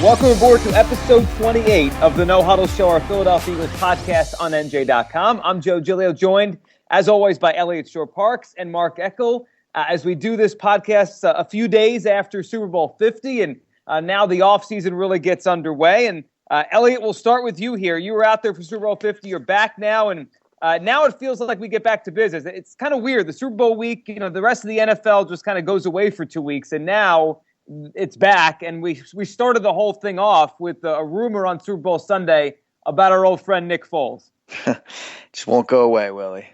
Welcome aboard to episode 28 of the No Huddle Show, our Philadelphia Eagles podcast on NJ.com. I'm Joe Giglio, joined, as always, by Elliot Shore-Parks and Mark Eckel. As we do this podcast a few days after Super Bowl 50, and now the offseason really gets underway. And Elliot, we'll start with you here. You were out there for Super Bowl 50. You're back now, and now it feels like we get back to business. It's kind of weird. The Super Bowl week, the rest of the NFL just kind of goes away for 2 weeks, and now it's back, and we started the whole thing off with a rumor on Super Bowl Sunday about our old friend Nick Foles. Just won't go away, Willie.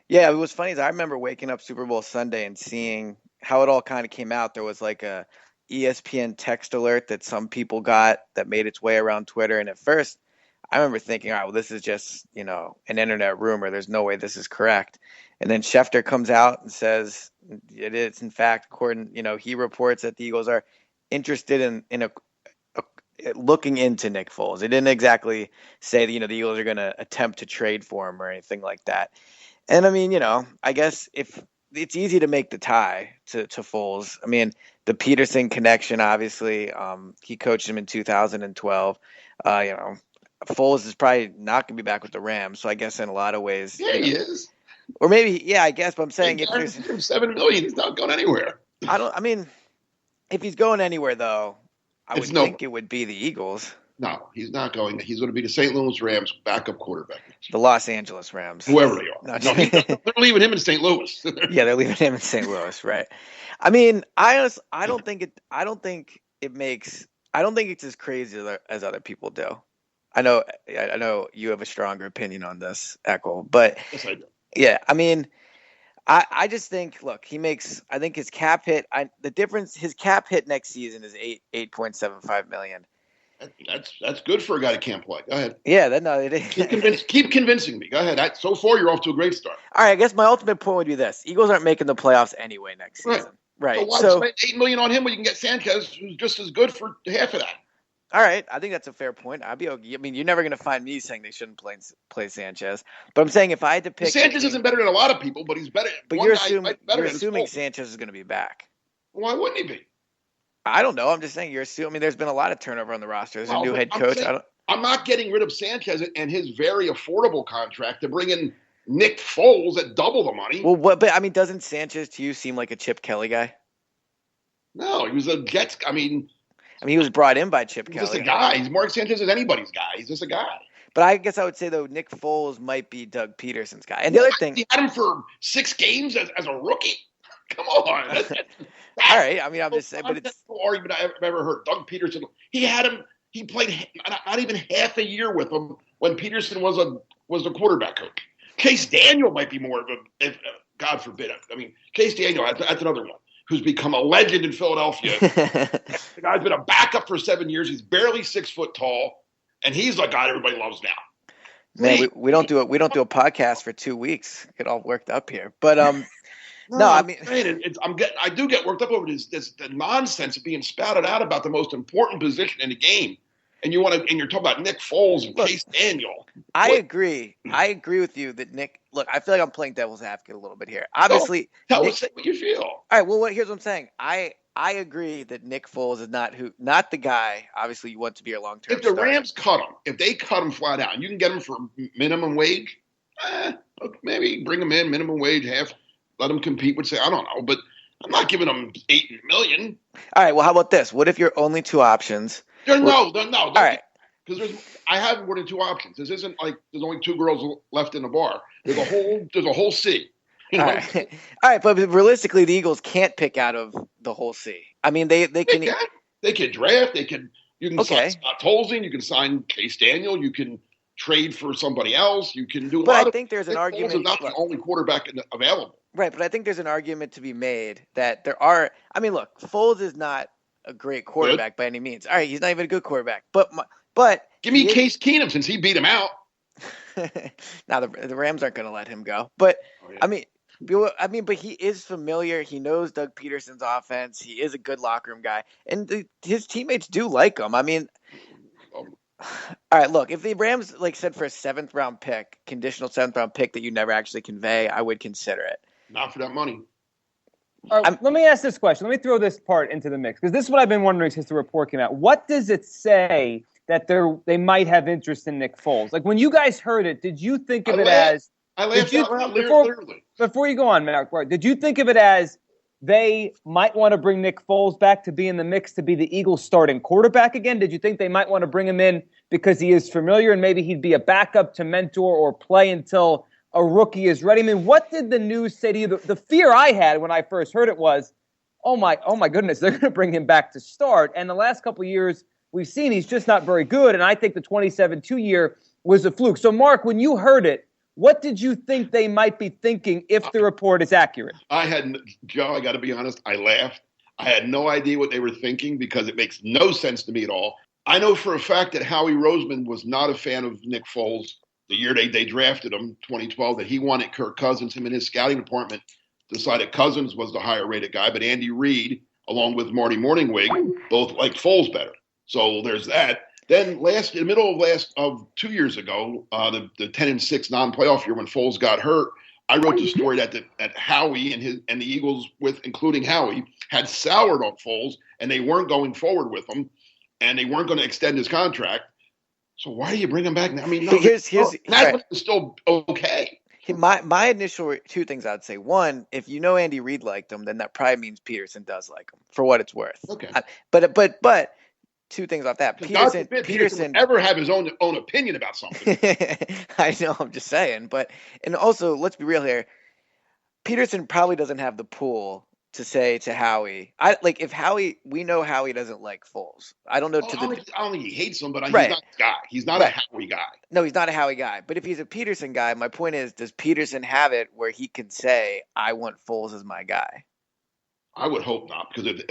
Yeah, it was funny. I remember waking up Super Bowl Sunday and seeing how it all kind of came out. There was like a ESPN text alert that some people got that made its way around Twitter, and at first I remember thinking, all right, well, this is just, an internet rumor. There's no way this is correct. And then Schefter comes out and says it is, in fact, according, he reports that the Eagles are interested in looking into Nick Foles. They didn't exactly say that, the Eagles are going to attempt to trade for him or anything like that. And I mean, I guess if it's easy to make the tie to Foles. I mean, the Peterson connection, obviously, he coached him in 2012. Foles is probably not going to be back with the Rams. So I guess in a lot of ways, yeah, he is. Or maybe, yeah, I guess. But I'm saying if there's $7 million, he's not going anywhere. If he's going anywhere though, I would think it would be the Eagles. No, he's not going. He's going to be the St. Louis Rams backup quarterback. The Los Angeles Rams, whoever they are. They're leaving him in St. Louis. Yeah, they're leaving him in St. Louis, right? I mean, I don't think it's as crazy as other people do. I know you have a stronger opinion on this, Eckel, but yes, I do. Yeah, I mean, I just think, look, I think his cap hit, his cap hit next season is $8.75 million. That's good for a guy that can't play. Go ahead. Yeah, it is. Keep convincing me. Go ahead. So far, you're off to a great start. All right, I guess my ultimate point would be this: Eagles aren't making the playoffs anyway next season. Right. So why spend $8 million on him when you can get Sanchez, who's just as good for half of that? All right, I think that's a fair point. I'd be okay. I mean, you're never going to find me saying they shouldn't play Sanchez. But I'm saying if I had to pick, Sanchez isn't better than a lot of people, but he's better. But you're assuming Sanchez is going to be back. Why wouldn't he be? I don't know. I'm just saying you're assuming. There's been a lot of turnover on the roster. There's a new head coach. I'm not getting rid of Sanchez and his very affordable contract to bring in Nick Foles at double the money. Well, but I mean, doesn't Sanchez to you seem like a Chip Kelly guy? No, he was a Jets. I mean, he was brought in by Chip Kelly. He's just a guy. Mark Sanchez is anybody's guy. He's just a guy. But I guess I would say, though, Nick Foles might be Doug Peterson's guy. And the other thing, he had him for 6 games as a rookie. Come on. All right. I mean, I'm just saying. But it's no argument I've ever heard. Doug Peterson, he had him. He played not even half a year with him when Peterson was the quarterback coach. Case Daniel might be more of a, God forbid. I mean, Case Daniel, that's another one who's become a legend in Philadelphia. The guy's been a backup for 7 years. He's barely 6 foot tall, and he's the guy everybody loves now. Man, we don't do a podcast for 2 weeks. Get all worked up here, but no, I mean, I do get worked up over this the nonsense of being spouted out about the most important position in the game, and you're talking about Nick Foles and Case Daniel. I agree with you that Nick. Look, I feel like I'm playing devil's advocate a little bit here. Obviously, tell us what you feel. All right. Well, here's what I'm saying. I agree that Nick Foles is not the guy. Obviously, you want to be your long-term. If the Rams cut him, if they cut him flat out, and you can get him for minimum wage, maybe bring him in minimum wage, half, let him compete with. I don't know, but I'm not giving him $8 million. All right. Well, how about this? What if your only 2 options? No. All right. Because I have more than 2 options. This isn't like there's only 2 girls left in the bar. There's a whole sea. All right, but realistically, the Eagles can't pick out of the whole sea. I mean, they can. They can draft. You can sign Scott Tolzien. You can sign Case Daniel. You can trade for somebody else. You can do. But I think there's an argument. Foles is not the only quarterback available. Right, but I think there's an argument to be made that there are. I mean, look, Foles is not a great quarterback by any means. All right, he's not even a good quarterback, but give me Case Keenum since he beat him out. Now the Rams aren't going to let him go, but I mean, but he is familiar. He knows Doug Peterson's offense. He is a good locker room guy, and his teammates do like him. I mean, all right, look, if the Rams said for a 7th round pick, conditional 7th round pick that you never actually convey, I would consider it. Not for that money. All right, let me ask this question. Let me throw this part into the mix, because this is what I've been wondering since the report came out. What does it say that they might have interest in Nick Foles? Like, when you guys heard it, did you think of it as – I laughed out loud, literally. Before you go on, Mark, did you think of it as they might want to bring Nick Foles back to be in the mix to be the Eagles' starting quarterback again? Did you think they might want to bring him in because he is familiar and maybe he'd be a backup to mentor or play until a rookie is ready? I mean, what did the news say to you? The fear I had when I first heard it was, oh my goodness, they're going to bring him back to start. And the last couple of years we've seen he's just not very good. And I think the 27-2 year was a fluke. So, Mark, when you heard it, what did you think they might be thinking if the report is accurate? Joe, I got to be honest, I laughed. I had no idea what they were thinking because it makes no sense to me at all. I know for a fact that Howie Roseman was not a fan of Nick Foles the year they drafted him, 2012, that he wanted Kirk Cousins. Him and his scouting department decided Cousins was the higher rated guy, but Andy Reid, along with Marty Morningwig, both liked Foles better. So there's that. Then in the middle of 2 years ago, the 10-6 non-playoff year when Foles got hurt, I wrote the story that Howie and the Eagles, including Howie, had soured on Foles and they weren't going forward with him and they weren't going to extend his contract. So why do you bring him back now? I mean, no, that's still okay. My initial two things I'd say. One, if you know Andy Reid liked him, then that probably means Peterson does like him, for what it's worth. Okay. But two things off that. Peterson ever have his own opinion about something. I know, I'm just saying. And also, let's be real here. Peterson probably doesn't have the pull to say to Howie. We know Howie doesn't like Foles. I don't know. I don't think he hates him, but he's Right. not a guy. He's not a Howie guy. No, he's not a Howie guy. But if he's a Peterson guy, my point is, does Peterson have it where he can say, "I want Foles as my guy"? I would hope not, because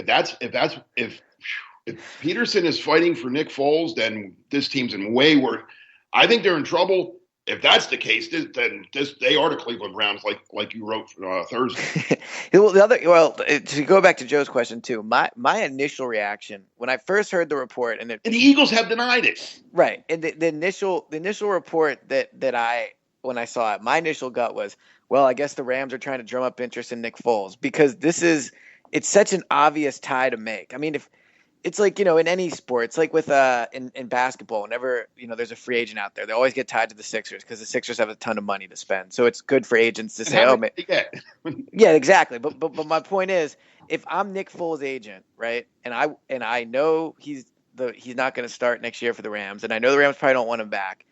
if Peterson is fighting for Nick Foles, then this team's in way worse. I think they're in trouble. If that's the case, then they are the Cleveland Browns, like you wrote Thursday. To go back to Joe's question too, my initial reaction when I first heard the report, and the Eagles have denied it. Right, and the initial report that when I saw it, my initial gut was, well, I guess the Rams are trying to drum up interest in Nick Foles because it's such an obvious tie to make. I mean, if it's like, in any sport, it's like with in basketball, whenever, there's a free agent out there, they always get tied to the Sixers because the Sixers have a ton of money to spend. So it's good for agents to say, yeah, exactly. But my point is, if I'm Nick Foles' agent, right, and I know he's not going to start next year for the Rams, and I know the Rams probably don't want him back,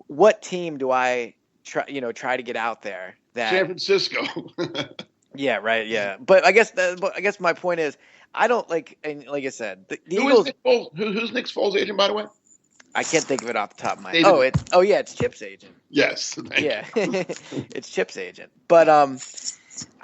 what team do I try to get out there? San Francisco. Yeah, right. Yeah, but I guess my point is, I don't like I said, the Eagles. Who's Nick Foles' agent, by the way? I can't think of it off the top of my head. It's Chip's agent. Yes. It's Chip's agent. But I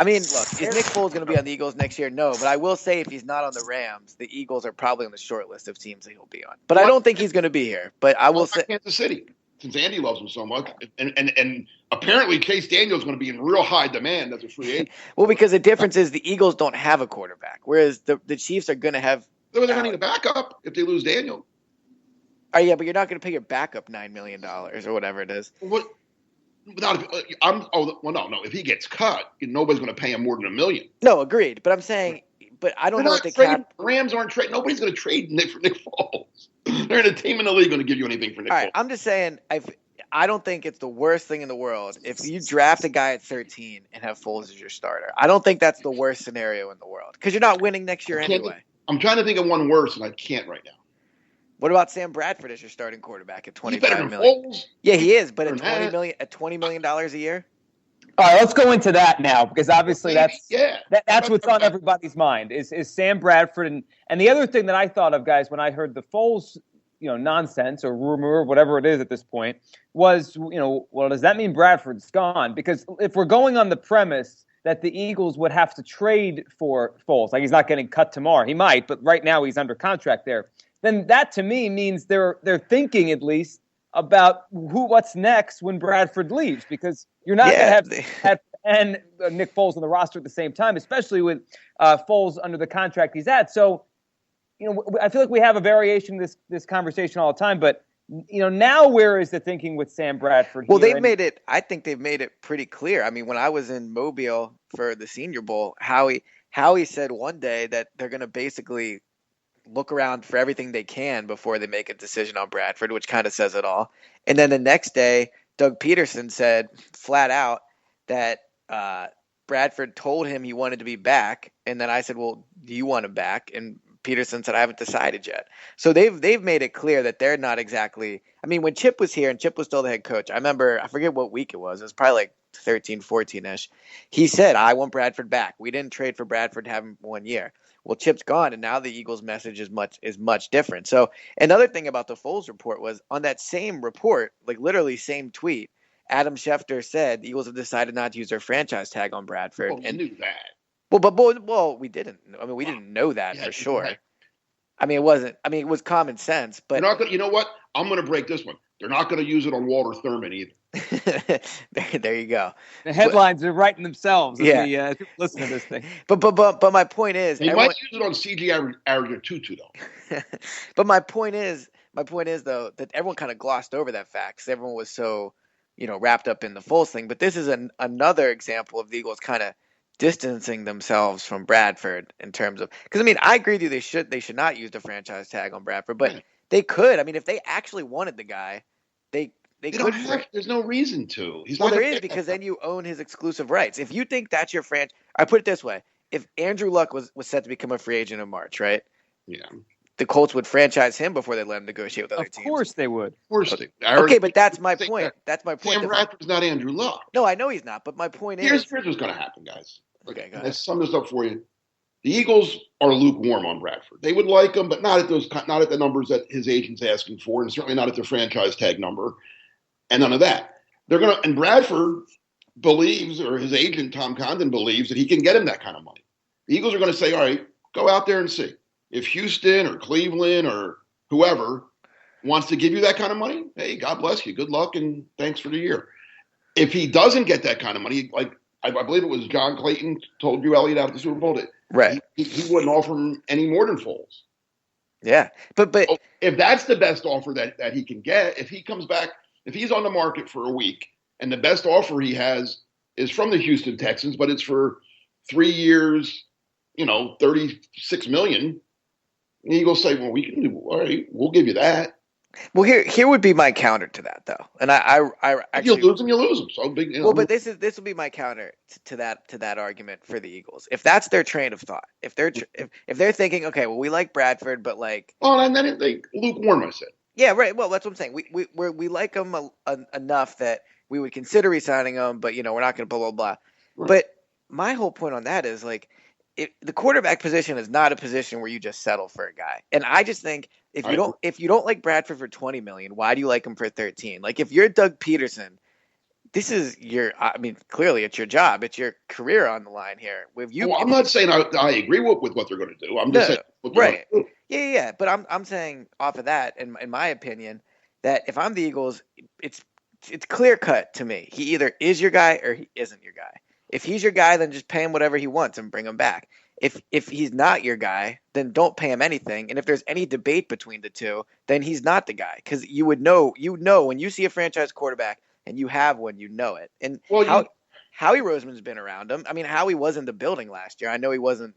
mean, look, is Nick Foles going to be on the Eagles next year? No, but I will say if he's not on the Rams, the Eagles are probably on the short list of teams that he'll be on. But I don't think he's going to be here. But I will say Kansas City, since Andy loves him so much, and apparently Chase Daniel's going to be in real high demand as a free agent. Well, because the difference is the Eagles don't have a quarterback, whereas the Chiefs are going to have. They're going to need a backup if they lose Daniel. Oh yeah, but you're not going to pay your backup $9 million or whatever it is. No. If he gets cut, nobody's going to pay him more than $1 million. No, agreed. But I'm saying, I don't know what the cap. Rams aren't trading. Nobody's going to trade Nick for Nick Foles. They're in a team in the league going to give you anything for Nick Foles. All right, I'm just saying, I don't think it's the worst thing in the world if you draft a guy at 13 and have Foles as your starter. I don't think that's the worst scenario in the world because you're not winning next year anyway. I'm trying to think of one worse, and I can't right now. What about Sam Bradford as your starting quarterback at $25 million? He's better than Foles? Yeah, he is, but at $20 million a year? All right, let's go into that now because obviously that's what's on everybody's mind is Sam Bradford. And the other thing that I thought of, guys, when I heard the Foles nonsense or rumor or whatever it is at this point was, well, does that mean Bradford's gone? Because if we're going on the premise that the Eagles would have to trade for Foles, like he's not getting cut tomorrow, he might, but right now he's under contract there, then that to me means they're thinking at least about what's next when Bradford leaves, because you're not going to have and Nick Foles on the roster at the same time, especially with Foles under the contract he's at. So, I feel like we have a variation of this conversation all the time, but now where is the thinking with Sam Bradford? Well, I think they've made it pretty clear. I mean, when I was in Mobile for the Senior Bowl, Howie Howie said one day that they're going to basically look around for everything they can before they make a decision on Bradford, which kind of says it all. And then the next day, Doug Peterson said flat out that Bradford told him he wanted to be back. And then I said, well, do you want him back? And Peterson said, I haven't decided yet. So they've made it clear that they're not exactly – I mean, when Chip was here and Chip was still the head coach, I remember – I forget what week it was. It was probably like 13, 14-ish. He said, I want Bradford back. We didn't trade for Bradford to have him 1 year. Well, Chip's gone, and now the Eagles' message is much different. So another thing about the Foles report was on that same report, like literally same tweet, Adam Schefter said the Eagles have decided not to use their franchise tag on Bradford. Well, we knew that. Well, we didn't. I mean, we didn't know that for sure. Right. I mean, it wasn't. I mean, it was common sense. But They're not gonna, you know what? I'm going to break this one. They're not going to use it on Walter Thurman either. there you go. The headlines are writing themselves. Yeah. Listen to this thing. But my point is, They might use it on CG Argatutu though. But my point is though that everyone kind of glossed over that fact because everyone was so wrapped up in the Foles thing. But this is another example of the Eagles kind of distancing themselves from Bradford in terms of because I mean I agree with you they should not use the franchise tag on Bradford, but they could. I mean, if they actually wanted the guy, they could. There's no reason to. There is because then you own his exclusive rights. If you think that's your franchise, I put it this way: if Andrew Luck was set to become a free agent in March, right? Yeah. The Colts would franchise him before they let him negotiate with other teams. Of course they would. Of course they. Okay, but that's my point. That's my point. Sam Bradford's not Andrew Luck. No, I know he's not. But my point is, here's what's going to happen, guys. Okay, go ahead. Let's sum this up for you. The Eagles are lukewarm on Bradford. They would like him, but not at the numbers that his agent's asking for, and certainly not at the franchise tag number, and none of that. And Bradford believes, or his agent Tom Condon believes, that he can get him that kind of money. The Eagles are going to say, all right, go out there and see. If Houston or Cleveland or whoever wants to give you that kind of money, hey, God bless you. Good luck and thanks for the year. If he doesn't get that kind of money, like I believe it was John Clayton told you, Elliot, after the Super Bowl, that right. He wouldn't offer him any more than Foles. Yeah, but so if that's the best offer that he can get, if he comes back, if he's on the market for a week and the best offer he has is from the Houston Texans, but it's for 3 years, $36 million. And the Eagles say, well, we can do, all right, we'll give you that. Well, here would be my counter to that, though, and I actually, if you lose them. So big. Well, but this will be my counter to that argument for the Eagles. If that's their train of thought, if they're thinking, okay, well, we like Bradford, but like, and then they lukewarm. I said, yeah, right. Well, that's what I'm saying. We like him enough that we would consider re-signing him, but we're not going to blah blah blah. Right. But my whole point on that is like, the quarterback position is not a position where you just settle for a guy, and I just think. If you don't like Bradford for $20 million, why do you like him for 13? Like if you're Doug Peterson, this is clearly it's your job, it's your career on the line here. I'm not saying I agree with what they're going to do. I'm just saying what they're right. going to do. Yeah. But I'm saying off of that, in my opinion, that if I'm the Eagles, it's clear cut to me. He either is your guy or he isn't your guy. If he's your guy, then just pay him whatever he wants and bring him back. If he's not your guy, then don't pay him anything. And if there's any debate between the two, then he's not the guy because you would know when you see a franchise quarterback and you have one, you know it. And Howie Roseman's been around him. I mean, Howie was in the building last year. I know he wasn't,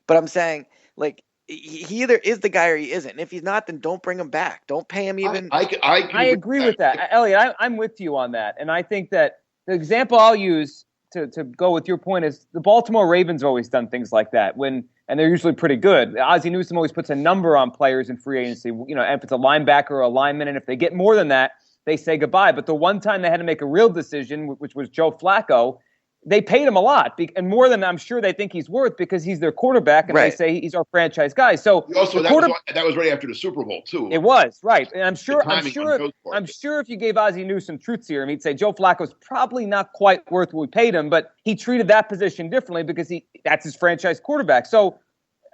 but I'm saying like he either is the guy or he isn't. And if he's not, then don't bring him back. Don't pay him even. I agree with that. Elliot, I'm with you on that. And I think that the example I'll use to go with your point is the Baltimore Ravens have always done things like that and they're usually pretty good. Ozzie Newsome always puts a number on players in free agency, if it's a linebacker or a lineman, and if they get more than that, they say goodbye. But the one time they had to make a real decision, which was Joe Flacco, they paid him a lot, and more than I'm sure they think he's worth because he's their quarterback, and They say he's our franchise guy. So also that was right after the Super Bowl too. It was right, and I'm sure if you gave Ozzie Newsome truth serum, he'd say Joe Flacco's probably not quite worth what we paid him, but he treated that position differently because that's his franchise quarterback. So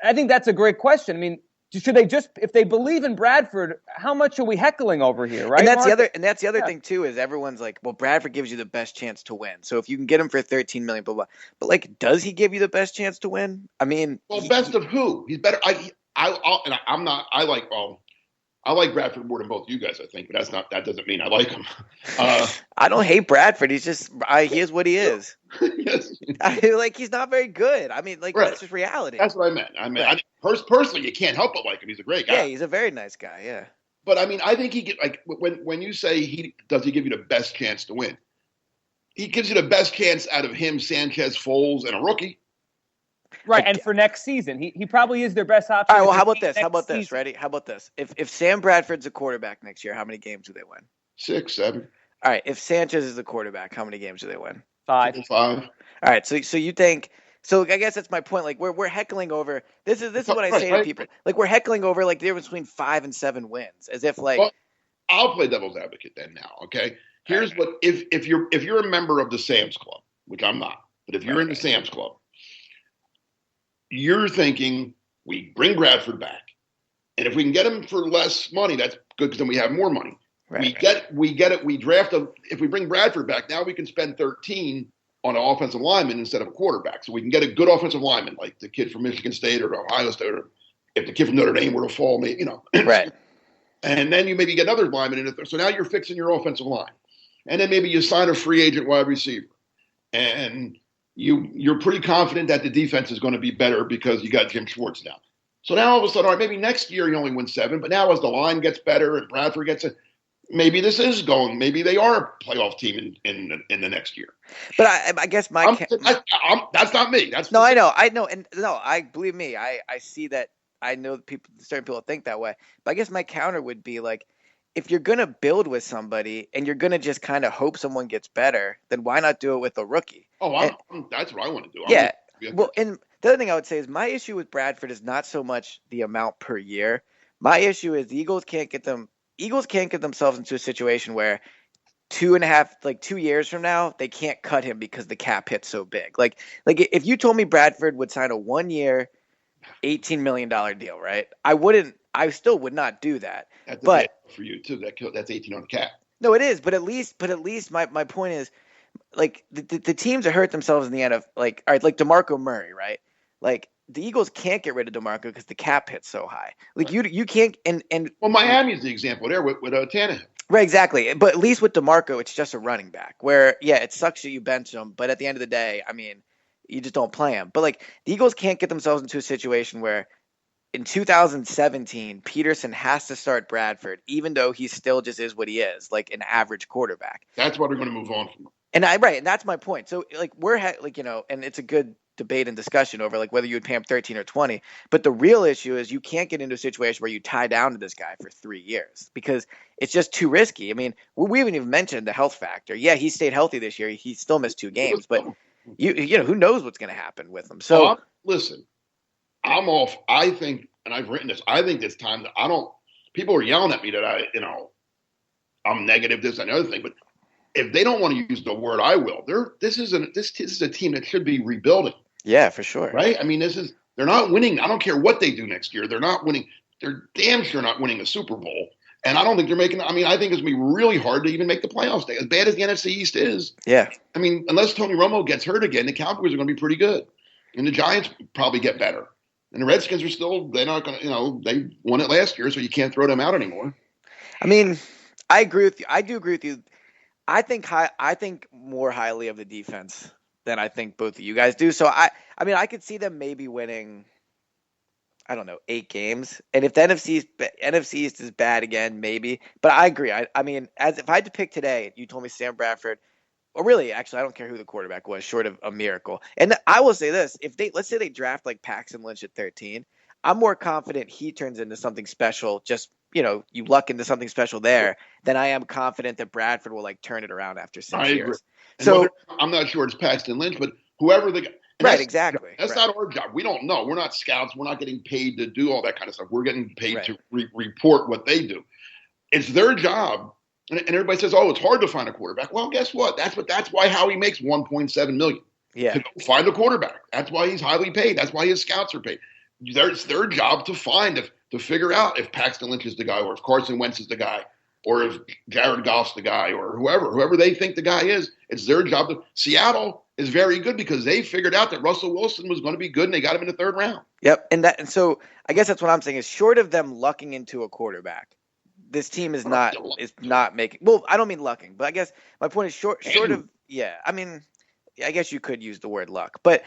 I think that's a great question. I mean, should they just, if they believe in Bradford, how much are we heckling over here, right? And that's the other thing too, is everyone's like, well, Bradford gives you the best chance to win. So if you can get him for 13 million, blah blah. But like, does he give you the best chance to win? I mean, best of who? He's better. I I like Bradford more than both you guys, I think, but that doesn't mean I like him. I don't hate Bradford. He's just he is what he is. Yes. He's not very good. I mean, Right. That's just reality. That's what I meant. Right. Personally, you can't help but like him. He's a great guy. Yeah, he's a very nice guy. Yeah. But I mean, I think he get like when you say he give you the best chance to win, he gives you the best chance out of him, Sanchez, Foles, and a rookie. Right, and for next season, he probably is their best option. All right, well, how about this? Ready? How about this? If Sam Bradford's a quarterback next year, how many games do they win? 6, 7. All right, if Sanchez is the quarterback, how many games do they win? 5. 5. All right, so you think? So I guess that's my point. Like we're heckling over. This is what I say to people. Like we're heckling over like the difference between 5 and 7 wins, as if like. Well, I'll play devil's advocate then now. Okay, here's what if you're a member of the Sam's Club, which I'm not, but if you're in the Sam's Club. You're thinking we bring Bradford back, and if we can get him for less money, that's good because then we have more money. We get it. We draft if we bring Bradford back, now we can spend 13 on an offensive lineman instead of a quarterback, so we can get a good offensive lineman like the kid from Michigan State or Ohio State, or if the kid from Notre Dame were to fall, maybe Right. And then you maybe get another lineman in it. So now you're fixing your offensive line, and then maybe you sign a free agent wide receiver, and you're pretty confident that the defense is going to be better because you got Jim Schwartz now. So now all of a sudden, all right, maybe next year you only win 7, but now as the line gets better and Bradford gets it, maybe this is going. Maybe they are a playoff team in the next year. But I guess that's not me. That's no, I know, and no, I believe me. I see that. I know certain people think that way. But I guess my counter would be like, if you're gonna build with somebody and you're gonna just kind of hope someone gets better, then why not do it with a rookie? Oh, that's what I want to do. Yeah. Well, and the other thing I would say is my issue with Bradford is not so much the amount per year. My issue is the Eagles can't get themselves into a situation where 2 years from now they can't cut him because the cap hits so big. Like if you told me Bradford would sign a 1-year, $18 million deal, right? I still would not do that. That's but for you too. That's 18 on the cap. No, it is. But at least my point is, like the teams that hurt themselves in the end of like, all right, like DeMarco Murray, right? Like the Eagles can't get rid of DeMarco because the cap hits so high. Like you can't and well, Miami's the example there with Tannehill. Right, exactly. But at least with DeMarco, it's just a running back. Where it sucks that you bench him, but at the end of the day, I mean, you just don't play him. But like the Eagles can't get themselves into a situation where in 2017, Peterson has to start Bradford, even though he still just is what he is, like an average quarterback. That's why they're going to move on from him. And that's my point. So like and it's a good debate and discussion over like whether you would pay him 13 or 20. But the real issue is you can't get into a situation where you tie down to this guy for 3 years because it's just too risky. I mean, we haven't even mentioned the health factor. Yeah, he stayed healthy this year. He still missed 2 games, but you know who knows what's going to happen with him. So listen, I'm off. I think, and I've written this. I think it's time that people are yelling at me that I'm negative, this and the other thing, but if they don't want to use the word, I will. This is a team that should be rebuilding. Yeah, for sure. Right? I mean, they're not winning. I don't care what they do next year. They're not winning. They're damn sure not winning a Super Bowl. And I don't think they're making. I mean, I think it's going to be really hard to even make the playoffs. As bad as the NFC East is. Yeah. I mean, unless Tony Romo gets hurt again, the Cowboys are going to be pretty good, and the Giants probably get better. And the Redskins are still. They're not going to. They won it last year, so you can't throw them out anymore. I mean, I agree with you. I do agree with you. I think more highly of the defense than I think both of you guys do. So I mean, I could see them maybe winning, I don't know, 8 games. And if the NFC East is bad again, maybe. But I agree. I mean, as if I had to pick today, you told me Sam Bradford, or really, actually, I don't care who the quarterback was, short of a miracle. And I will say this: let's say they draft like Paxton Lynch at 13, I'm more confident he turns into something special. Just you luck into something special there, then I am confident that Bradford will like turn it around after 6 years. Agree. So I'm not sure it's Paxton Lynch, but whoever right, exactly. That's not our job. We don't know. We're not scouts. We're not getting paid to do all that kind of stuff. We're getting paid to report what they do. It's their job. And everybody says, "Oh, it's hard to find a quarterback." Well, guess what? That's why Howie makes $1.7 million. Yeah, to go find a quarterback. That's why he's highly paid. That's why his scouts are paid. It's their job to figure out if Paxton Lynch is the guy, or if Carson Wentz is the guy, or if Jared Goff's the guy, or whoever they think the guy is. It's their job. Seattle is very good because they figured out that Russell Wilson was going to be good, and they got him in the 3rd round. Yep, and so I guess that's what I'm saying is, short of them lucking into a quarterback, this team is not making. Well, I don't mean lucking, but I guess my point is short of. Yeah, I mean, I guess you could use the word luck, but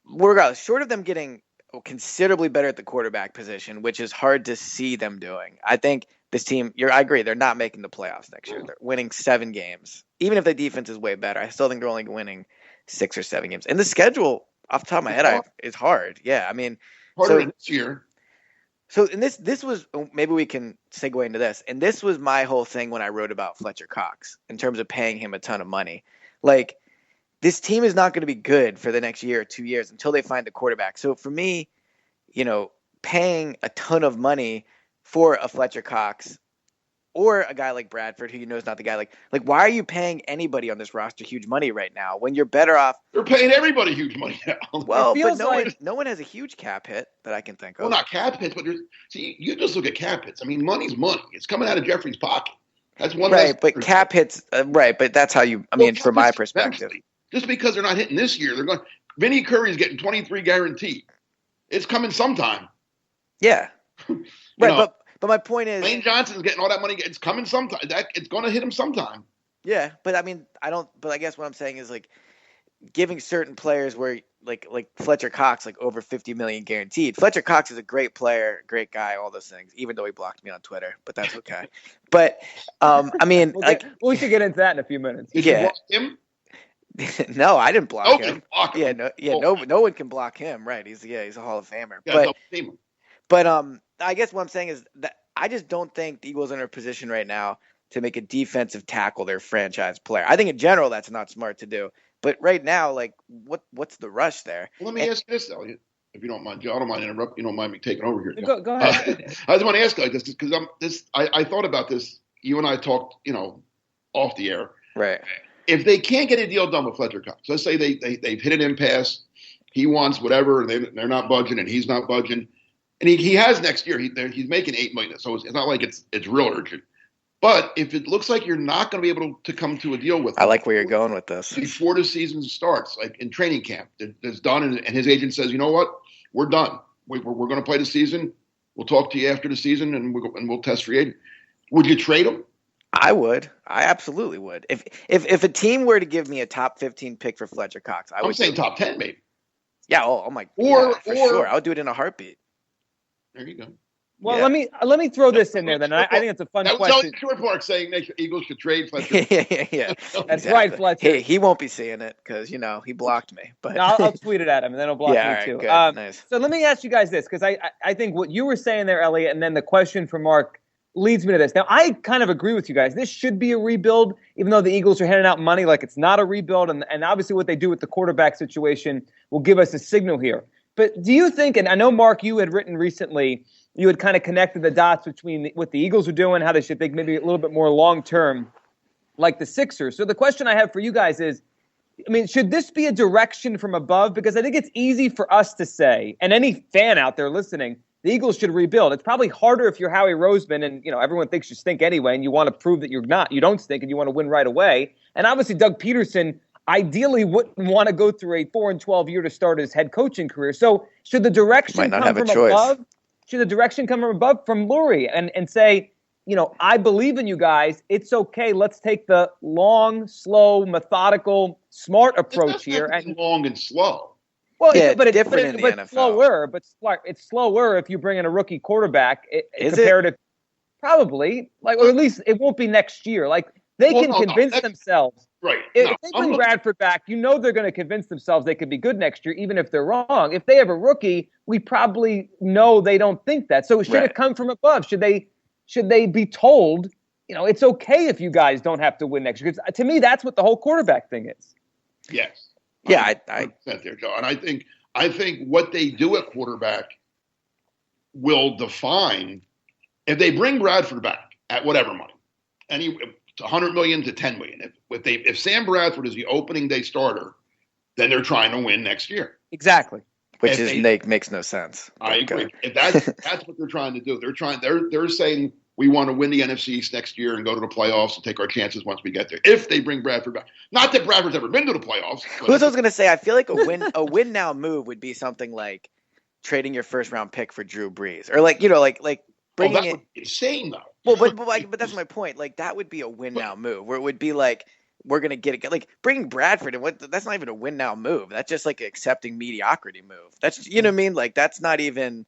regardless, short of them getting considerably better at the quarterback position, which is hard to see them doing. I think this team. I agree. They're not making the playoffs next year. They're winning 7 games, even if the defense is way better. I still think they're only winning 6 or 7 games. And the schedule, off the top of my head, is hard. Yeah, I mean, harder this year. So, and this was, maybe we can segue into this. And this was my whole thing when I wrote about Fletcher Cox in terms of paying him a ton of money. Like, this team is not going to be good for the next year or 2 years until they find a quarterback. So for me, paying a ton of money for a Fletcher Cox or a guy like Bradford, who is not the guy, like why are you paying anybody on this roster huge money right now when you're better off? They're paying everybody huge money now. Well, but no one has a huge cap hit that I can think of. Well, not cap hits, but you just look at cap hits. I mean, money's money. It's coming out of Jeffrey's pocket. That's one right, but cap hits, right? But that's how you. I mean, from my perspective, just because they're not hitting this year, they're going. Vinny Curry's getting 23 guaranteed. It's coming sometime. Yeah, right. But my point is, Lane Johnson's getting all that money. It's coming sometime. It's going to hit him sometime. Yeah, but I mean, I don't. But I guess what I'm saying is like giving certain players where like Fletcher Cox over $50 million guaranteed. Fletcher Cox is a great player, great guy, all those things. Even though he blocked me on Twitter, but that's okay. But I mean, we should get into that in a few minutes. Did you block him? No, I didn't block him. Block him. No one can block him. Right? He's a Hall of Famer. Yeah, but I guess what I'm saying is that I just don't think the Eagles are in a position right now to make a defensive tackle their franchise player. I think in general that's not smart to do. But right now, what's the rush there? Well, let me ask you this, Elliot, if you don't mind. Joe, I don't mind interrupting. You don't mind me taking over here. Go ahead. I just want to ask you like this because I thought about this. You and I talked, off the air. Right. If they can't get a deal done with Fletcher Cox, let's say they've hit an impasse. He wants whatever, and they're not budging, and he's not budging. And he has next year. He's making $8 million, so it's not like it's real urgent. But if it looks like you're not going to be able to come to a deal with him, I like where you're going with this. Before the season starts, like in training camp, it's done, and his agent says, you know what, we're done. We're going to play the season. We'll talk to you after the season, and we'll test free agent. Would you trade him? I would. I absolutely would. If a team were to give me a top 15 pick for Fletcher Cox, I would. I'm saying top 10, maybe. Yeah. Oh my. For sure, I would do it in a heartbeat. There you go. Well, let me throw this in there then. I think it's a fun question. That was Short Park saying Eagles should trade Fletcher. yeah. That's right, Fletcher. He won't be seeing it because he blocked me. But no, I'll tweet it at him and then he'll block me too. Good. Nice. So let me ask you guys this because I think what you were saying there, Elliot, and then the question from Mark leads me to this. Now, I kind of agree with you guys. This should be a rebuild, even though the Eagles are handing out money like it's not a rebuild. And obviously what they do with the quarterback situation will give us a signal here. But do you think, and I know, Mark, you had written recently, you had kind of connected the dots between what the Eagles are doing, how they should think maybe a little bit more long-term, like the Sixers. So the question I have for you guys is, I mean, should this be a direction from above? Because I think it's easy for us to say, and any fan out there listening, the Eagles should rebuild. It's probably harder if you're Howie Roseman and, everyone thinks you stink anyway, and you want to prove that you don't stink and you want to win right away. And obviously Doug Peterson ideally wouldn't want to go through a 4-12 year to start his head coaching career. So should the direction come from above? Should the direction come from above from Lurie and say, I believe in you guys. It's okay. Let's take the long, slow, methodical, smart approach here. And long and slow. Well, but it's different in the NFL. Slower. But it's slower if you bring in a rookie quarterback. Compared to probably or at least it won't be next year. They can convince themselves. Right. If they bring Bradford back, they're going to convince themselves they could be good next year, even if they're wrong. If they have a rookie, we probably know they don't think that. So should it come from above? Should they be told, it's okay if you guys don't have to win next year? Because to me, that's what the whole quarterback thing is. Yes. Yeah, I there, Joe. And I think what they do at quarterback will define if they bring Bradford back at whatever money, $100 million to $10 million. If Sam Bradford is the opening day starter, then they're trying to win next year. Exactly. Which makes no sense. I agree. If that's what they're trying to do. They're saying we want to win the NFC East next year and go to the playoffs and take our chances once we get there. If they bring Bradford back, not that Bradford's ever been to the playoffs. What I was going to say, I feel like a win now move would be something like trading your first round pick for Drew Brees, or bringing that would be insane though. Well, but that's my point. Like, that would be a win now move, where it would be like, we're gonna get it. Like, bringing Bradford, and that's not even a win now move. That's just like accepting mediocrity move. That's, you know what I mean? Like, that's not even.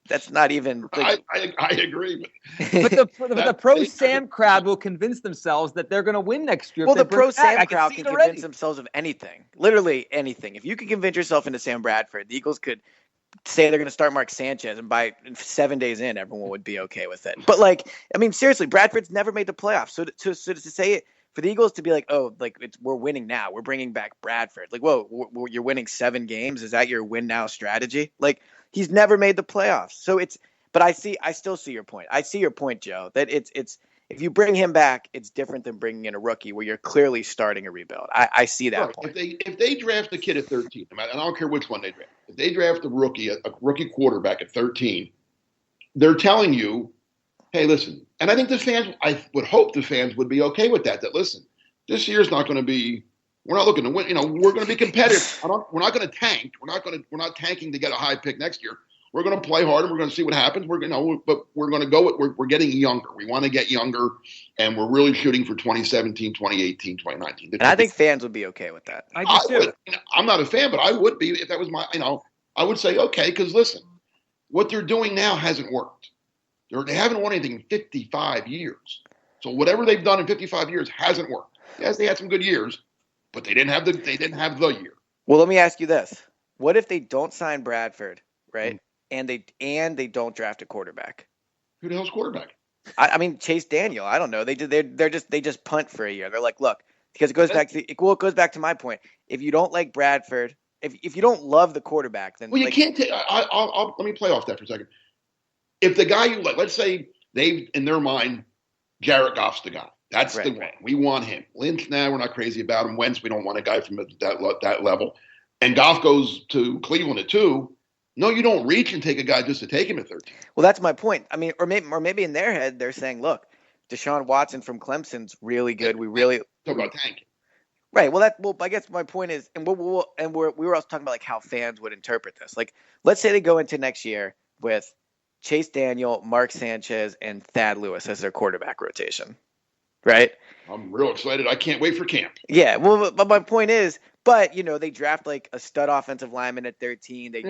Like, I agree. But the pro Sam crowd will convince themselves that they're going to win next year. Well, the pro Sam crowd can convince already. themselves of anything, literally anything. If you can convince yourself into Sam Bradford, the Eagles could say they're going to start Mark Sanchez, and by 7 days in, everyone would be okay with it. But, like, I mean, seriously, Bradford's never made the playoffs. So to say it, for the Eagles to be like, oh, like, we're winning now, we're bringing back Bradford. Like, whoa, you're winning 7 games? Is that your win now strategy? Like, he's never made the playoffs. So it's. But I still see your point. I see your point, Joe, that it's if you bring him back, it's different than bringing in a rookie where you're clearly starting a rebuild. I see that point. If they draft a kid at 13, and I don't care which one they draft, if they draft a rookie quarterback at 13, they're telling you, hey, listen, and I think I would hope the fans would be okay with that. That, listen, this year's not going to be. We're not looking to win. We're going to be competitive. We're not going to tank. We're not tanking to get a high pick next year. We're going to play hard, and we're going to see what happens. But we're going to go. We're getting younger. We want to get younger, and we're really shooting for 2017, 2018, 2019. And I think fans would be okay with that. I do too. I'm not a fan, but I would be if that was my. I would say okay, because listen, what they're doing now hasn't worked. They haven't won anything in 55 years. So whatever they've done in 55 years hasn't worked. Yes, they had some good years, but they didn't have the year. Well, let me ask you this: what if they don't sign Bradford, right? Mm-hmm. And they don't draft a quarterback? Who the hell's quarterback? I mean, Chase Daniel. I don't know. They just punt for a year. They're like, look, because it goes back to my point. If you don't like Bradford, if you don't love the quarterback, then you can't take. Let me play off that for a second. If the guy you like, let's say they in their mind, Jared Goff's the guy. That's the one. We want him. Lynch, we're not crazy about him. Wentz, we don't want a guy from that level. And Goff goes to Cleveland at 2. No, you don't reach and take a guy just to take him at 13. Well, that's my point. I mean, or maybe in their head they're saying, look, Deshaun Watson from Clemson's really good. We really talk about tanking. Right. Well, I guess my point is, and we were also talking about like how fans would interpret this. Like, let's say they go into next year with Chase Daniel, Mark Sanchez, and Thad Lewis as their quarterback rotation. Right. I'm real excited. I can't wait for camp. Yeah. Well, but my point is, but they draft like a stud offensive lineman at 13. They,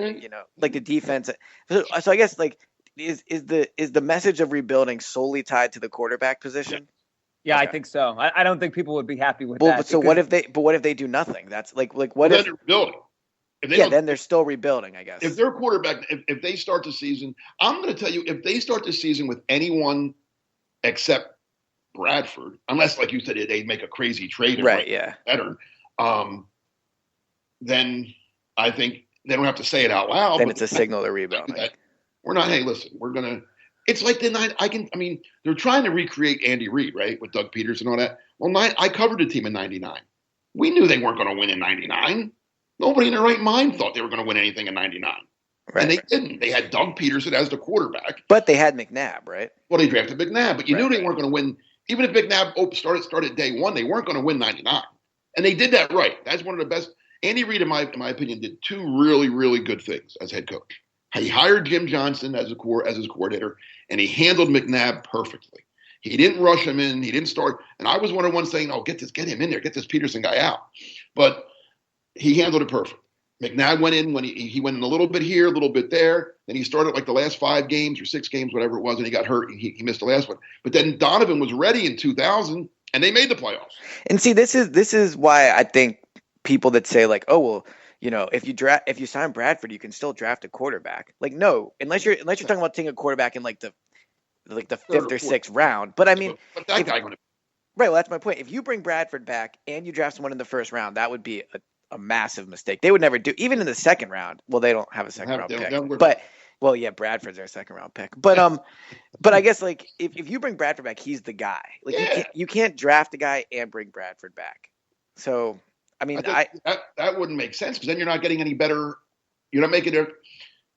like the defense. So I guess like is the message of rebuilding solely tied to the quarterback position? Yeah, okay. I think so. I don't think people would be happy with that. But so what if they do nothing? That's like what if they're rebuilding? Then they're still rebuilding, I guess. If their quarterback, if they start the season, I'm going to tell you, if they start the season with anyone except Bradford, unless, like you said, they make a crazy trade, right? Yeah, better. Then I think they don't have to say it out loud. Then it's a signal to rebound. We're not. Hey, listen, we're gonna. It's like they're trying to recreate Andy Reid, right, with Doug Peterson and all that. Well, I covered the team in '99. We knew they weren't going to win in '99. Nobody in their right mind thought they were going to win anything in '99. Right. And they didn't. They had Doug Peterson as the quarterback. But they had McNabb, right? Well, they drafted McNabb, but you knew they weren't going to win. Even if McNabb started day one, they weren't going to win '99. And they did that right. That's one of the best. Andy Reid, in my opinion, did 2 really, really good things as head coach. He hired Jim Johnson as his coordinator, and he handled McNabb perfectly. He didn't rush him in. He didn't start. And I was one of the ones saying, "Oh, get him in there. Get this Peterson guy out." But he handled it perfect. McNabb went in when he went in a little bit here, a little bit there. Then he started like the last 5 games or 6 games, whatever it was, and he got hurt. And he missed the last one. But then Donovan was ready in 2000, and they made the playoffs. And see, this is why I think people that say like, oh well, if you sign Bradford, you can still draft a quarterback. Like, no, unless you're talking about taking a quarterback in like the 5th or 6th round. But I mean, but that guy going to right. Well, that's my point. If you bring Bradford back and you draft someone in the 1st round, that would be a massive mistake. They would never do, even in the 2nd round. Well, they don't have a 2nd round pick, but well, yeah, Bradford's their 2nd round pick. But but I guess like if you bring Bradford back, he's the guy. Like you can't draft a guy and bring Bradford back. So. I mean, that wouldn't make sense because then you're not getting any better. You're not making it.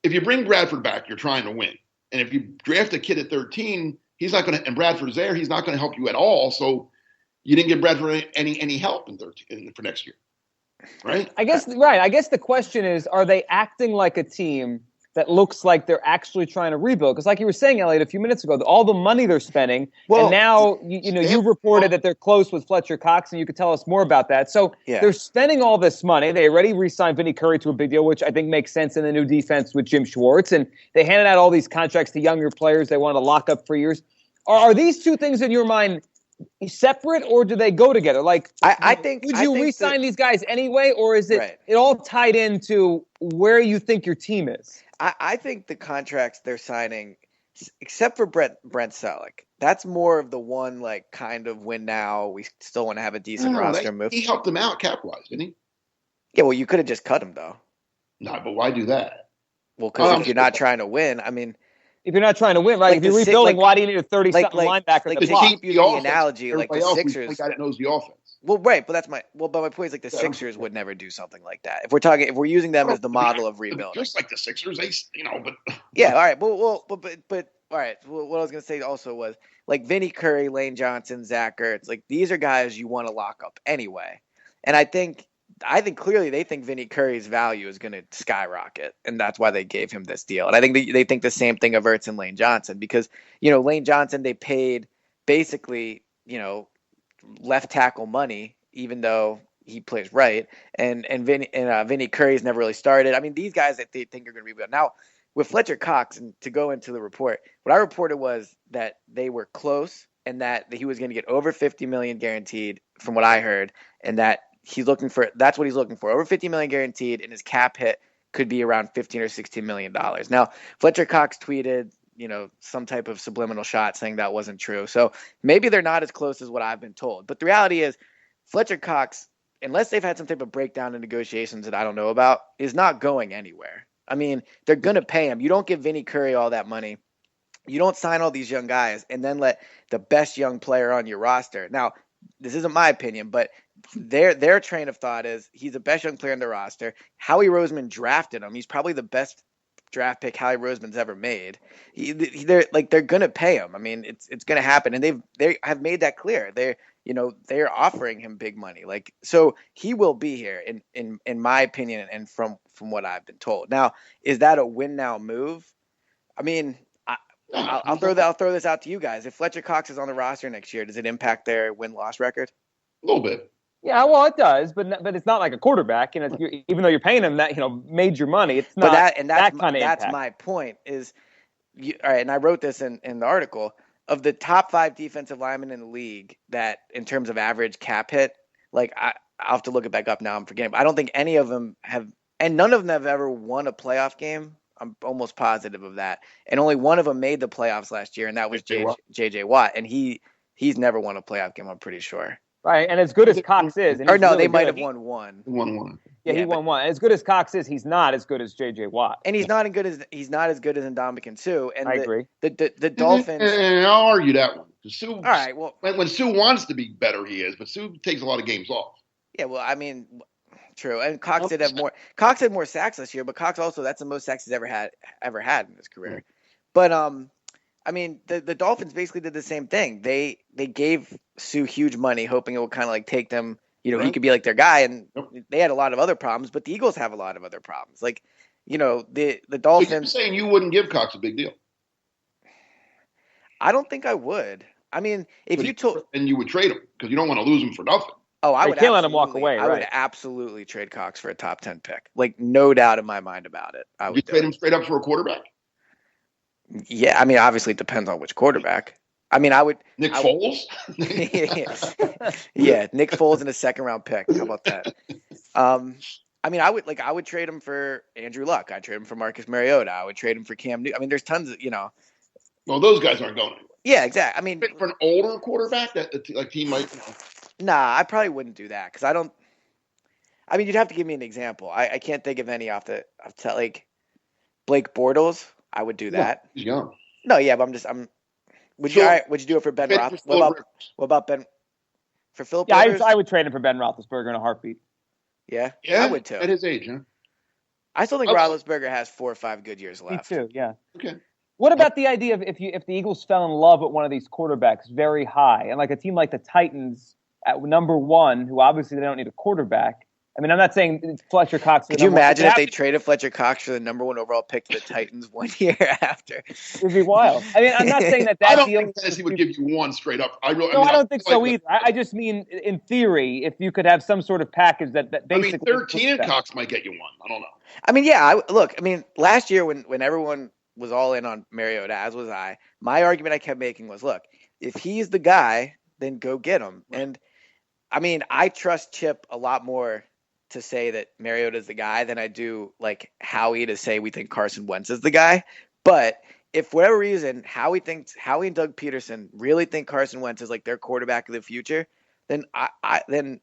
If you bring Bradford back, you're trying to win. And if you draft a kid at 13, he's not going to. And Bradford's there, he's not going to help you at all. So you didn't give Bradford any help in 13 for next year, right? I guess right. I guess the question is, are they acting like a team that looks like they're actually trying to rebuild. Because like you were saying, Elliot, a few minutes ago, all the money they're spending, and now you reported that they're close with Fletcher Cox, and you could tell us more about that. So they're spending all this money. They already re-signed Vinny Curry to a big deal, which I think makes sense in the new defense with Jim Schwartz, and they handed out all these contracts to younger players they want to lock up for years. Are these two things in your mind separate, or do they go together? Like, I think would you re-sign these guys anyway, or is it all tied into where you think your team is? I think the contracts they're signing, except for Brent Selleck, that's more of the one like kind of win now. We still want to have a decent roster move. He helped them out cap-wise, didn't he? Yeah, well, you could have just cut him though. No, but why do that? Well, because if you're not trying to win, I mean. If you're not trying to win, right? Like if you're rebuilding, why do you need a 30-something linebacker? Like to keep you the analogy, like the Sixers. The guy that knows the offense. Well, right, but my point is like the Sixers would never do something like that. If we're using them as the model of rebuilding, just like the Sixers, but yeah, all right, but all right. Well, what I was gonna say also was like Vinny Curry, Lane Johnson, Zach Ertz, like these are guys you want to lock up anyway, and I think clearly they think Vinny Curry's value is going to skyrocket, and that's why they gave him this deal. And I think they think the same thing of Ertz and Lane Johnson because, Lane Johnson, they paid basically, left tackle money, even though he plays right. And Vinny Curry's never really started. I mean, these guys that they think are going to rebuild. Now, with Fletcher Cox, and to go into the report, what I reported was that they were close and that he was going to get over $50 million guaranteed from what I heard, and that that's what he's looking for. Over $50 million guaranteed, and his cap hit could be around $15 or $16 million. Now, Fletcher Cox tweeted, some type of subliminal shot saying that wasn't true. So maybe they're not as close as what I've been told. But the reality is, Fletcher Cox, unless they've had some type of breakdown in negotiations that I don't know about, is not going anywhere. I mean, they're going to pay him. You don't give Vinny Curry all that money. You don't sign all these young guys and then let the best young player on your roster. Now, this isn't my opinion, but their train of thought is he's the best young player on the roster. Howie Roseman drafted him. He's probably the best draft pick Howie Roseman's ever made. They're gonna pay him. I mean, it's gonna happen, and they have made that clear. They're offering him big money. Like, so he will be here in my opinion, and from what I've been told. Now, is that a win now move? I mean, I'll throw this out to you guys. If Fletcher Cox is on the roster next year, does it impact their win-loss record? A little bit. Yeah, well, it does, but it's not like a quarterback. Even though you're paying him that, major money, it's not that kind of impact. That's my point. Is all right, and I wrote this in the article of the top 5 defensive linemen in the league that, in terms of average cap hit, like I'll have to look it back up now. I'm forgetting, but I don't think any of them have, and none of them have ever won a playoff game. I'm almost positive of that, and only one of them made the playoffs last year, and that was J.J. Watt, and he's never won a playoff game. I'm pretty sure. Right, and as good as Cox is, and they might have won one. Won. Yeah, he won one. As good as Cox is, he's not as good as J.J. Watt, and he's not as good as Ndamukong Suh. And I agree. The Dolphins. And I'll argue that one. Suh, all right. Well, when Suh wants to be better, he is, but Suh takes a lot of games off. Yeah, well, I mean, true. And Cox did have more. Cox had more sacks this year, but Cox also, that's the most sacks he's ever had in his career. Mm-hmm. But I mean, the Dolphins basically did the same thing. They gave Suh huge money, hoping it would kind of like take them. He could be like their guy, and they had a lot of other problems. But the Eagles have a lot of other problems. Like, the Dolphins. So you're saying you wouldn't give Cox a big deal? I don't think I would. I mean, and you would trade him because you don't want to lose him for nothing. Oh, I would can't let him walk away. I would absolutely trade Cox for a top 10 pick. Like, no doubt in my mind about it. I would you trade him straight up for a quarterback? Yeah, I mean, obviously it depends on which quarterback. I mean, I would Nick Foles. Yeah, Nick Foles in a second-round pick. How about that? I mean, I would trade him for Andrew Luck. I'd trade him for Marcus Mariota. I would trade him for Cam Newton. I mean, there's tons of Well, those guys aren't going anywhere. Yeah, exactly. I mean, for an older quarterback that team might. Nah, I probably wouldn't do that because I don't. I mean, you'd have to give me an example. I can't think of any off like Blake Bortles. I would do that. He's young. No, yeah, but would you do it for Ben Roethlisberger? What about Ben for Philip? Yeah, I would trade him for Ben Roethlisberger in a heartbeat. Yeah, I would too. At his age, huh? I still think Roethlisberger has 4 or 5 good years left. Me too. Yeah. Okay. What about the idea of if the Eagles fell in love with one of these quarterbacks very high, and like a team like the Titans at number 1, who obviously they don't need a quarterback, I mean, I'm not saying Fletcher Cox. Could you imagine if they traded Fletcher Cox for the number 1 overall pick to the Titans 1 year after? It'd be wild. I mean, I'm not saying that I don't deal. think Tennessee would give you one straight up. I don't think so either. I just mean, in theory, if you could have some sort of package that basically. 13 and Cox might get you one. I don't know. I mean, yeah. Last year when everyone was all in on Mariota, as was I, my argument I kept making was, look, if he's the guy, then go get him. Right. And I mean, I trust Chip a lot more to say that Mariota is the guy than I do like Howie to say we think Carson Wentz is the guy. But if for whatever reason Howie and Doug Peterson really think Carson Wentz is like their quarterback of the future, then then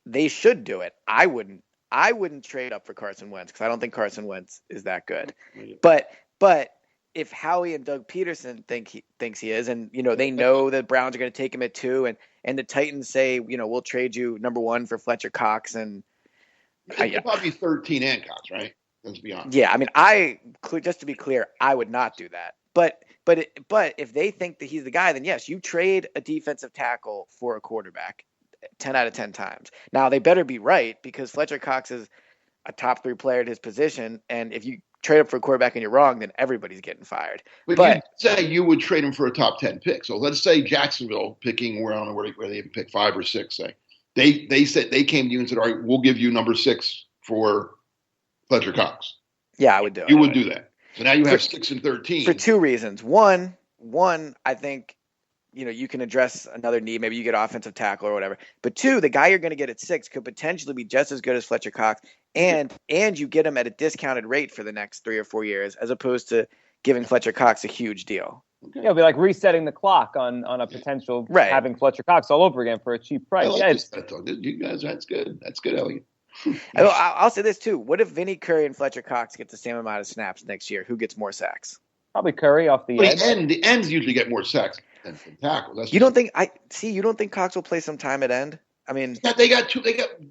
they should do it. I wouldn't trade up for Carson Wentz because I don't think Carson Wentz is that good. But if Howie and Doug Peterson thinks he is, and they know the Browns are going to take him at 2, and the Titans say we'll trade you number 1 for Fletcher Cox, and it'd probably 13 and Cox, right? Let's be honest. Yeah, I mean, just to be clear, I would not do that. But if they think that he's the guy, then yes, you trade a defensive tackle for a quarterback 10 out of 10 times. Now they better be right because Fletcher Cox is a top 3 player at his position, and if you trade up for a quarterback and you're wrong, then everybody's getting fired. But you say you would trade him for a top 10 pick. So let's say Jacksonville picking where they even pick 5 or 6. Say they said they came to you and said, all right, we'll give you number 6 for Fletcher Cox. Yeah, I would do it. You would do that. So now you have 6 and 13 for 2 reasons. One, I think you can address another need. Maybe you get offensive tackle or whatever. But 2, the guy you're going to get at 6 could potentially be just as good as Fletcher Cox, and you get him at a discounted rate for the next 3 or 4 years, as opposed to giving Fletcher Cox a huge deal. Okay. It'll be like resetting the clock on a potential having Fletcher Cox all over again for a cheap price. You guys, that's good. That's good, Elliot. I'll say this too. What if Vinny Curry and Fletcher Cox get the same amount of snaps next year? Who gets more sacks? Probably Curry off the end. The ends usually get more sacks than tackles. You don't think Cox will play some time at end? I mean, they got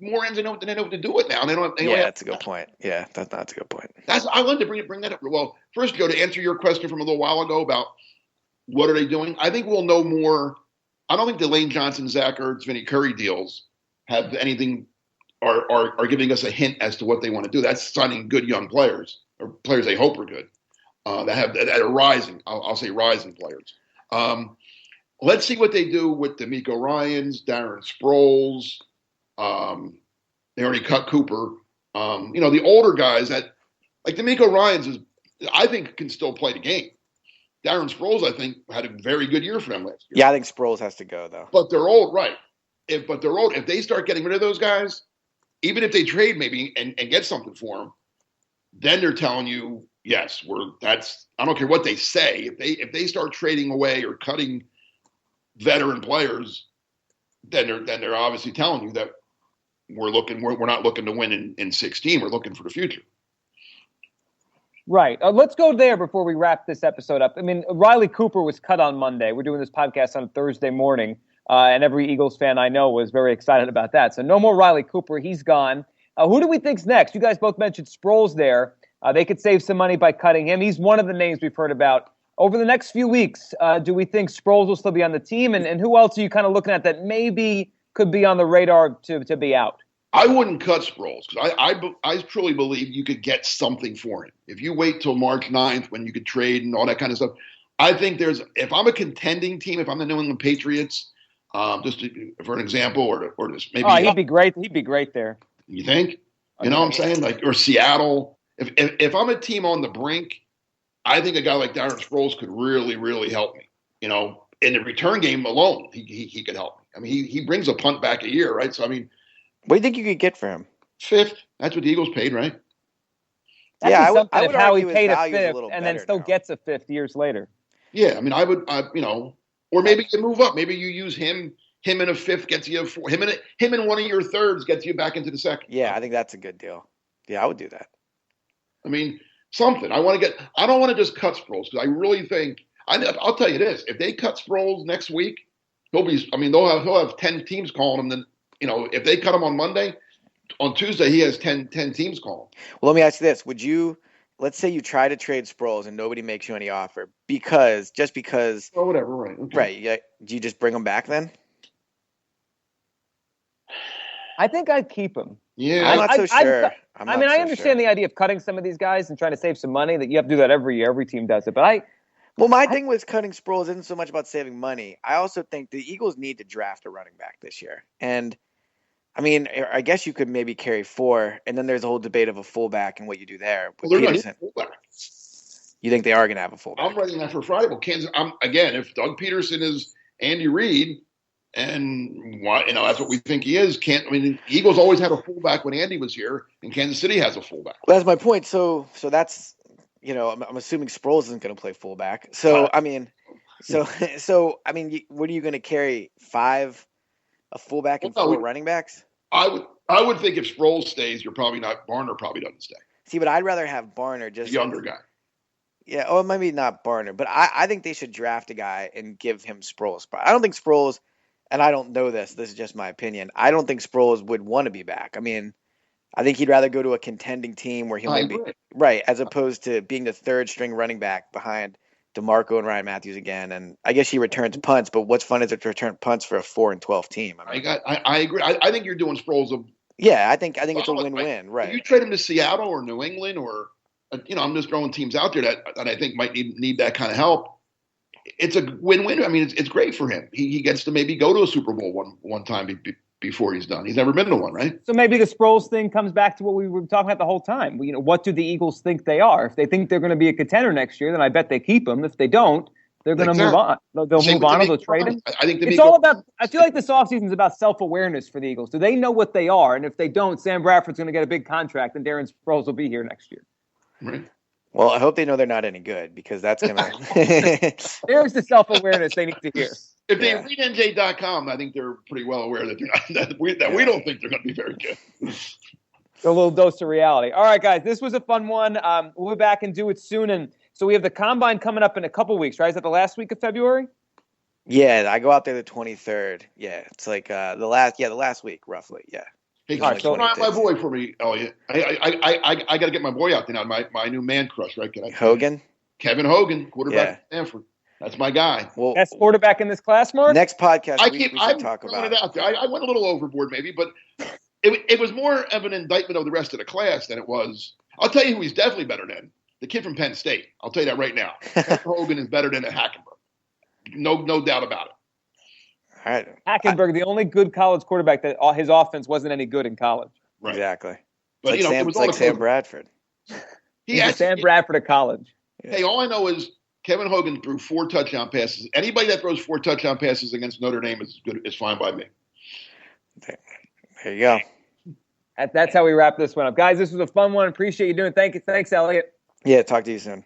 more ends than they know what to do with now. That's a good point. Yeah, that's a good point. I wanted to bring that up. Well, first, Joe, to answer your question from a little while ago about what are they doing, I think we'll know more. I don't think the Lane Johnson, Zach Ertz, Vinny Curry deals have anything are giving us a hint as to what they want to do. That's signing good young players or players they hope are good that are rising. I'll say rising players. Let's see what they do with DeMeco Ryans, Darren Sproles. They already cut Cooper. The older guys that like DeMeco Ryans I think can still play the game. Darren Sproles, I think, had a very good year for them last year. Yeah, I think Sproles has to go though. But they're old, right? If they start getting rid of those guys, even if they trade maybe and get something for them, then they're telling you, yes, I don't care what they say. If they start trading away or cutting veteran players, then they're obviously telling you that we're not looking to win in 16. We're looking for the future. Right. Let's go there before we wrap this episode up. I mean, Riley Cooper was cut on Monday. We're doing this podcast on Thursday morning, and every Eagles fan I know was very excited about that. So no more Riley Cooper. He's gone. Who do we think's next? You guys both mentioned Sproles there. They could save some money by cutting him. He's one of the names we've heard about. Over the next few weeks, do we think Sproles will still be on the team? And who else are you kind of looking at that maybe could be on the radar to be out? I wouldn't cut Sproles because I truly believe you could get something for him. If you wait till March 9th when you could trade and all that kind of stuff, I think if I'm a contending team, if I'm the New England Patriots, for an example, or just maybe. Oh, he'd be great. He'd be great there. You think? You know what I'm saying? Like, or Seattle. If I'm a team on the brink, I think a guy like Darren Sproles could really, really help me. In the return game alone, he could help me. I mean, he brings a punt back a year, right? So, I mean. What do you think you could get for him? 5th. That's what the Eagles paid, right? I would how he argue paid his a value's 5th and then still gets a 5th years later. Yeah, I mean, or maybe you move up. Maybe you use him in a 5th gets you a 4. Him in one of your 3rds gets you back into the 2nd. Yeah, I think that's a good deal. Yeah, I would do that. I mean, something. I don't want to just cut Sproles because I really think I'll tell you this: if they cut Sproles next week, he'll have 10 teams calling him. Then if they cut him on Monday, on Tuesday he has 10 teams calling. Well, let me ask you this: let's say you try to trade Sproles and nobody makes you any offer because. Oh, whatever, right? Okay. Right. Do you just bring him back then? I think I'd keep him. Yeah. I'm not so sure. I understand the idea of cutting some of these guys and trying to save some money. That you have to do that every year. Every team does it. But my thing with cutting Sproles isn't so much about saving money. I also think the Eagles need to draft a running back this year. And, I mean, I guess you could maybe carry 4, and then there's a whole debate of a fullback and what you do there. Well, they're going to fullback. You think they are going to have a fullback? I'm writing that for Friday. Well, Kansas. Again, if Doug Peterson is Andy Reid, and that's what we think he is. The Eagles always had a fullback when Andy was here, and Kansas City has a fullback. Well, that's my point. So that's I'm assuming Sproles isn't going to play fullback. So I mean, what are you going to carry 5, a fullback and 4 running backs? I would think if Sproles stays, you're probably not. Barner probably doesn't stay. See, but I'd rather have Barner, just a younger guy. Yeah, maybe not Barner, but I think they should draft a guy and give him Sproles. But I don't think Sproles, and I don't know this is just my opinion, I don't think Sproles would want to be back. I mean, I think he'd rather go to a contending team where he might be right, as opposed to being the 3rd string running back behind DeMarco and Ryan Matthews again. And I guess he returns punts, but what's fun is to return punts for a 4-12 team. I agree. I think you're doing Sproles I think it's a win-win, right? If you trade him to Seattle or New England or I'm just throwing teams out there that I think might need that kind of help. It's a win-win. I mean, it's great for him. He gets to maybe go to a Super Bowl one time before he's done. He's never been to one, right? So maybe the Sproles thing comes back to what we were talking about the whole time. What do the Eagles think they are? If they think they're going to be a contender next year, then I bet they keep him. If they don't, they're going to move on. They'll move on or they'll trade him. I think it's all about. I feel like this offseason is about self-awareness for the Eagles. Do they know what they are? And if they don't, Sam Bradford's going to get a big contract, and Darren Sproles will be here next year. Right. Well, I hope they know they're not any good, because that's going to – There's the self-awareness they need to hear. If they read NJ.com, I think they're pretty well aware that they're not, we don't think they're going to be very good. A little dose of reality. All right, guys, this was a fun one. We'll be back and do it soon. And so we have the Combine coming up in a couple weeks, right? Is that the last week of February? Yeah, I go out there the 23rd. Yeah, it's like the last week, roughly, yeah. Hey, right, so my boy for me, Elliot. I got to get my boy out there now. My new man crush, right? Hogan? Kevin Hogan, quarterback at Stanford. That's my guy. Well, best quarterback in this class, Mark? Next podcast, we should talk about it. Out there. I went a little overboard maybe, but it was more of an indictment of the rest of the class than it was. I'll tell you who he's definitely better than. The kid from Penn State. I'll tell you that right now. Kevin Hogan is better than a Hackenberg. No doubt about it. All right. Hackenberg, the only good college quarterback that his offense wasn't any good in college. Right. Exactly. But Sam Bradford. He's Sam Bradford of college. Hey, all I know is Kevin Hogan threw 4 touchdown passes. Anybody that throws 4 touchdown passes against Notre Dame is fine by me. There you go. That's how we wrap this one up. Guys, this was a fun one. Appreciate you doing it. Thanks, Elliot. Yeah, talk to you soon.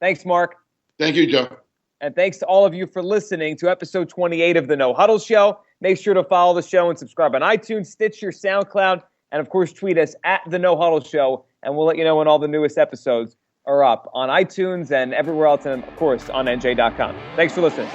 Thanks, Mark. Thank you, Joe. And thanks to all of you for listening to episode 28 of the No Huddle Show. Make sure to follow the show and subscribe on iTunes, Stitcher, SoundCloud, and of course tweet us at the No Huddle Show, and we'll let you know when all the newest episodes are up on iTunes and everywhere else, and of course on NJ.com. Thanks for listening.